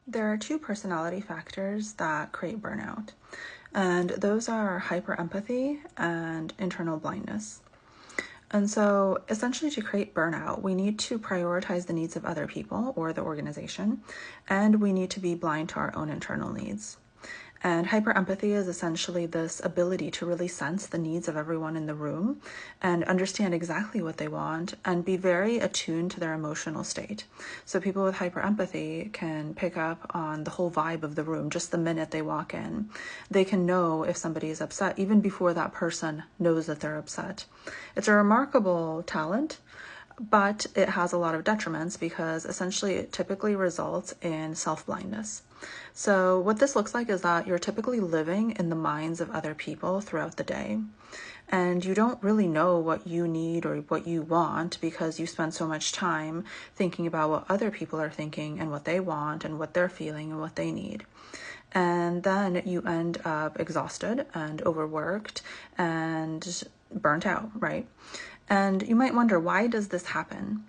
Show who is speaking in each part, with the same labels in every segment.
Speaker 1: There are two personality factors that create burnout, and those are hyperempathy and internal blindness. And so essentially to create burnout, we need to prioritize the needs of other people or the organization, and we need to be blind to our own internal needs. And hyperempathy is essentially this ability to really sense the needs of everyone in the room and understand exactly what they want and be very attuned to their emotional state. So people with hyperempathy can pick up on the whole vibe of the room just the minute they walk in. They can know if somebody is upset even before that person knows that they're upset. It's a remarkable talent, but it has a lot of detriments because essentially it typically results in self-blindness. So what this looks like is that you're typically living in the minds of other people throughout the day, and you don't really know what you need or what you want because you spend so much time thinking about what other people are thinking and what they want and what they're feeling and what they need. And then you end up exhausted and overworked and burnt out, right? And you might wonder, why does this happen?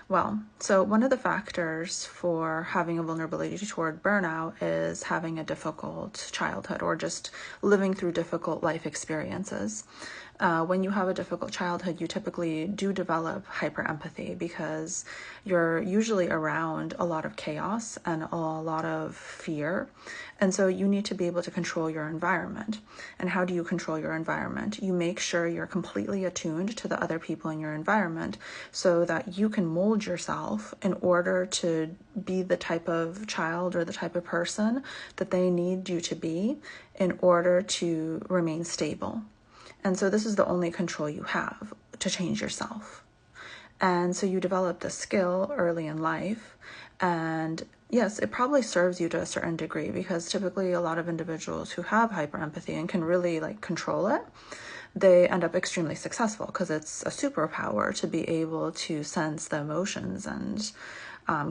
Speaker 1: Well, so one of the factors for having a vulnerability toward burnout is having a difficult childhood or just living through difficult life experiences. When you have a difficult childhood, you typically do develop hyperempathy because you're usually around a lot of chaos and a lot of fear. And so you need to be able to control your environment. And how do you control your environment? You make sure you're completely attuned to the other people in your environment so that you can mold yourself in order to be the type of child or the type of person that they need you to be in order to remain stable. And so this is the only control you have to change yourself. And so you develop this skill early in life. And yes, it probably serves you to a certain degree because typically a lot of individuals who have hyperempathy and can really control it, they end up extremely successful because it's a superpower to be able to sense the emotions and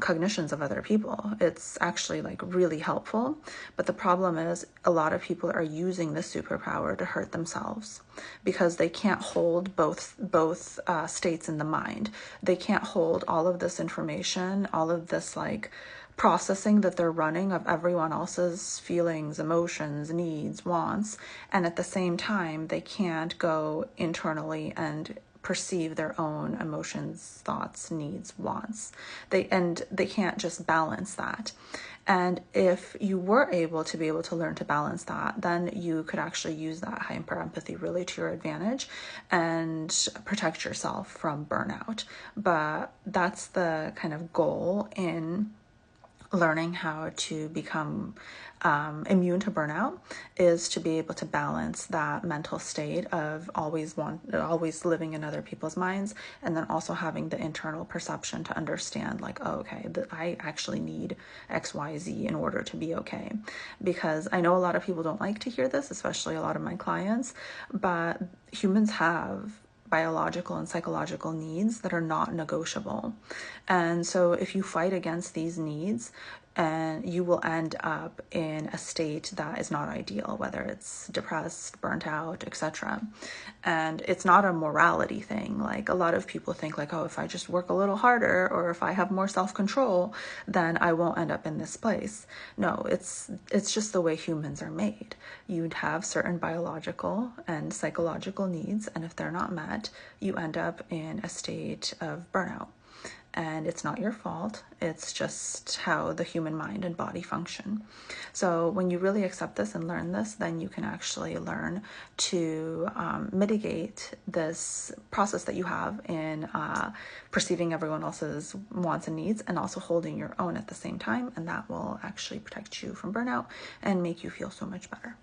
Speaker 1: cognitions of other people. It's actually really helpful. But the problem is a lot of people are using this superpower to hurt themselves because they can't hold both states in the mind. They can't hold all of this information, all of this processing that they're running of everyone else's feelings, emotions, needs, wants, and at the same time they can't go internally and perceive their own emotions, thoughts, needs, wants. They can't just balance that. And if you were able to learn to balance that, then you could actually use that hyperempathy really to your advantage and protect yourself from burnout. But that's the kind of goal in learning how to become immune to burnout, is to be able to balance that mental state of always living in other people's minds, and then also having the internal perception to understand I actually need XYZ in order to be okay. Because I know a lot of people don't like to hear this, especially a lot of my clients, but humans have biological and psychological needs that are not negotiable. And so if you fight against these needs, and you will end up in a state that is not ideal, whether it's depressed, burnt out, etc. And it's not a morality thing. A lot of people think if I just work a little harder or if I have more self-control, then I won't end up in this place. No, it's just the way humans are made. You'd have certain biological and psychological needs, and if they're not met, you end up in a state of burnout. And it's not your fault. It's just how the human mind and body function. So when you really accept this and learn this, then you can actually learn to mitigate this process that you have in perceiving everyone else's wants and needs and also holding your own at the same time. And that will actually protect you from burnout and make you feel so much better.